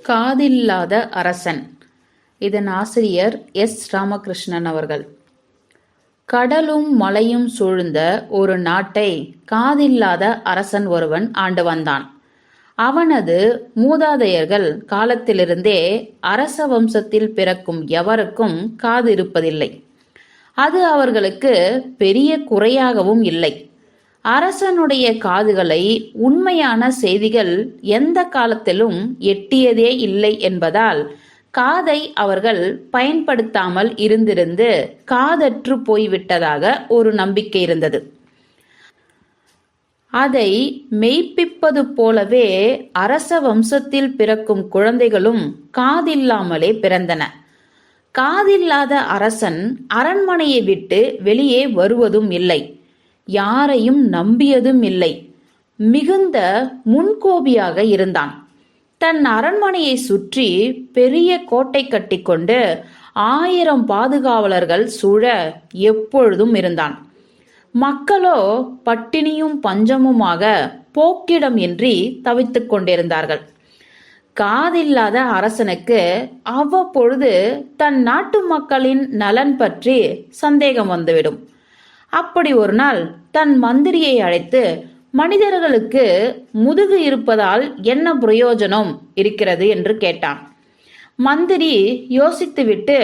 காதில்லாத அரசன். இதன் ஆசிரியர் எஸ். ராமகிருஷ்ணன் அவர்கள். கடலும் மலையும் சூழ்ந்த ஒரு நாட்டை காதில்லாத அரசன் ஒருவன் ஆண்டு வந்தான். அவனது மூதாதையர்கள் காலத்திலிருந்தே அரச வம்சத்தில் பிறக்கும் எவருக்கும் காது இருப்பதில்லை. அது அவர்களுக்கு பெரிய குறையாகவும் இல்லை. அரசனுடைய காதுகளை உண்மையான செய்திகள் எந்த காலத்திலும் எட்டியதே இல்லை என்பதால் காதை அவர்கள் பயன்படுத்தாமல் இருந்திருந்து காதற்று போய்விட்டதாக ஒரு நம்பிக்கை இருந்தது. அதை மெய்ப்பிப்பது போலவே அரச வம்சத்தில் பிறக்கும் குழந்தைகளும் காதில்லாமலே பிறந்தன. காதில்லாத அரசன் அரண்மனையை விட்டு வெளியே வருவதும் இல்லை, யாரையும் நம்பியதும் இல்லை. மிகுந்த முன்கோபியாக இருந்தான். தன் அரண்மனையை சுற்றி பெரிய கோட்டை கட்டிக்கொண்டு 1000 பாதுகாவலர்கள் சூழ எப்பொழுதும் இருந்தான். மக்களோ பட்டினியும் பஞ்சமுமாக போக்கிடம் இன்றி தவித்துக் கொண்டிருந்தார்கள். காதில்லாத அரசனுக்கு அவ்வப்பொழுது தன் நாட்டு மக்களின் நலன் பற்றி சந்தேகம் வந்துவிடும். அப்படி ஒரு நாள் தன் மந்திரியை அழைத்து, மனிதர்களுக்கு முதுகு இருப்பதால் என்ன பிரயோஜனம் இருக்கிறது என்று கேட்டான். மந்திரி யோசித்துவிட்டு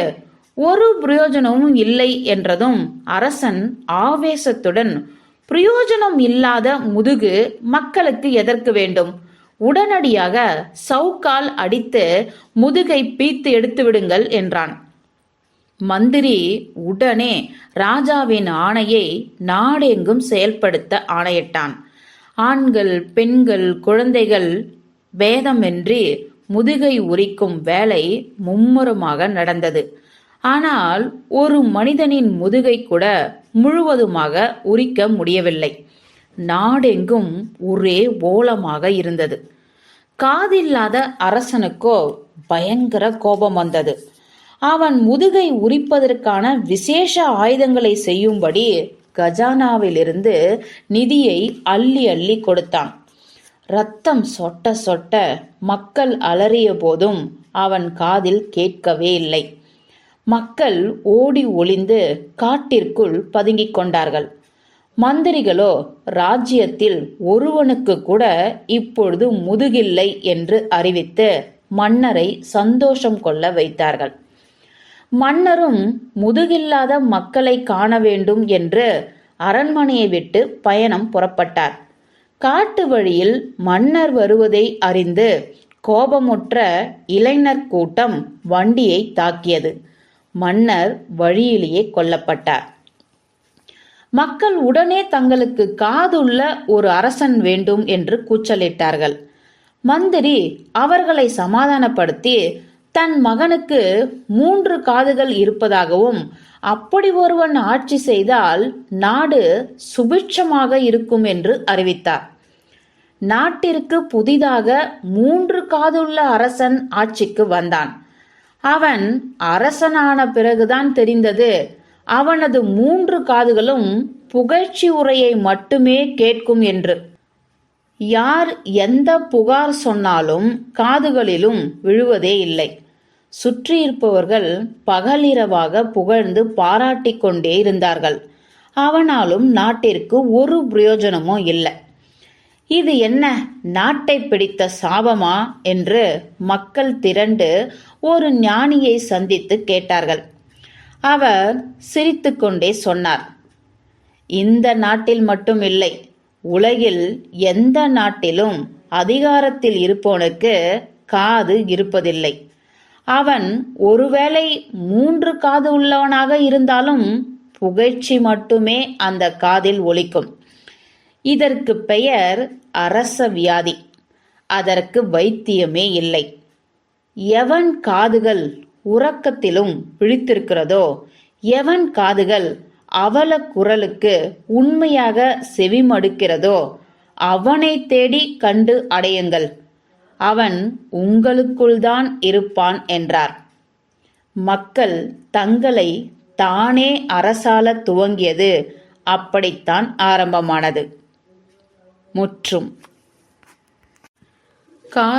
ஒரு பிரயோஜனமும் இல்லை என்றதும் அரசன் ஆவேசத்துடன், பிரயோஜனம் இல்லாத முதுகு மக்களுக்கு எதற்கு வேண்டும்? உடனடியாக சவுக்கால் அடித்து முதுகை பீத்து எடுத்து விடுங்கள் என்றான். மந்திரி உடனே ராஜாவின் ஆணையை நாடெங்கும் செயல்படுத்த ஆணையிட்டான். ஆண்கள், பெண்கள், குழந்தைகள் பேதமின்றி முதுகை உரிக்கும் வேலை மும்முரமாக நடந்தது. ஆனால் ஒரு மனிதனின் முதுகை கூட முழுவதுமாக உரிக்க முடியவில்லை. நாடெங்கும் ஒரே ஓலமாக இருந்தது. காதில்லாத அரசனுக்கோ பயங்கர கோபம் வந்தது. அவன் முதுகை உரிப்பதற்கான விசேஷ ஆயுதங்களை செய்யும்படி கஜானாவிலிருந்து நிதியை அள்ளி அள்ளி கொடுத்தான். ரத்தம் சொட்ட சொட்ட மக்கள் அலறிய போதும் அவன் காதில் கேட்கவே இல்லை. மக்கள் ஓடி ஒளிந்து காட்டிற்குள் பதுங்கிக் கொண்டார்கள். மந்திரிகளோ ராஜ்யத்தில் ஒருவனுக்கு கூட இப்பொழுது முதுகில்லை என்று அறிவித்து மன்னரை சந்தோஷம் கொள்ள வைத்தார்கள். மன்னரும் முதுகில்லாத மக்களை காண வேண்டும் என்று அரண்மனையை விட்டு பயணம் புறப்பட்டார். காட்டு வழியில் மன்னர் வருவதை அறிந்து கோபமுற்ற இளைஞர் கூட்டம் வண்டியை தாக்கியது. மன்னர் வழியிலேயே கொல்லப்பட்டார். மக்கள் உடனே தங்களுக்கு காதுள்ள ஒரு அரசன் வேண்டும் என்று கூச்சலிட்டார்கள். மந்திரி அவர்களை சமாதானப்படுத்தி தன் மகனுக்கு 3 காதுகள் இருப்பதாகவும், அப்படி ஒருவன் ஆட்சி செய்தால் நாடு சுபிட்சமாக இருக்கும் என்று அறிவித்தார். நாட்டிற்கு புதிதாக 3 காதுள்ள அரசன் ஆட்சிக்கு வந்தான். அவன் அரசனான பிறகுதான் தெரிந்தது, அவனது 3 காதுகளும் புகழ்ச்சி உரையை மட்டுமே கேட்கும் என்று. யார் எந்த புகார் சொன்னாலும் காதுகளிலும் விழுவதே இல்லை. சுற்றியிருப்பவர்கள் பகலிரவாக புகழ்ந்து பாராட்டி கொண்டே இருந்தார்கள். அவனாலும் நாட்டிற்கு ஒரு பிரயோஜனமும் இல்லை. இது என்ன நாட்டை பிடித்த சாபமா என்று மக்கள் திரண்டு ஒரு ஞானியை சந்தித்து கேட்டார்கள். அவர் சிரித்துக்கொண்டே சொன்னார், இந்த நாட்டில் மட்டும் இல்லை, உலகில் எந்த நாட்டிலும் அதிகாரத்தில் இருப்பவனுக்கு காது இருப்பதில்லை. அவன் ஒருவேளை 3 காது உள்ளவனாக இருந்தாலும் புகழ்ச்சி மட்டுமே அந்த காதில் ஒலிக்கும். இதற்கு பெயர் அரச வியாதி. அதற்கு வைத்தியமே இல்லை. எவன் காதுகள் உறக்கத்திலும் விழித்திருக்கிறதோ, எவன் காதுகள் அவல குரலுக்கு உண்மையாக செவிமடுக்கிறதோ, அவனை தேடி கண்டு அடையுங்கள். அவன் உங்களுக்குள்தான் இருப்பான் என்றார். மக்கள் தங்களை தானே அரசாள துவங்கியது அப்படித்தான் ஆரம்பமானது. முற்றும்.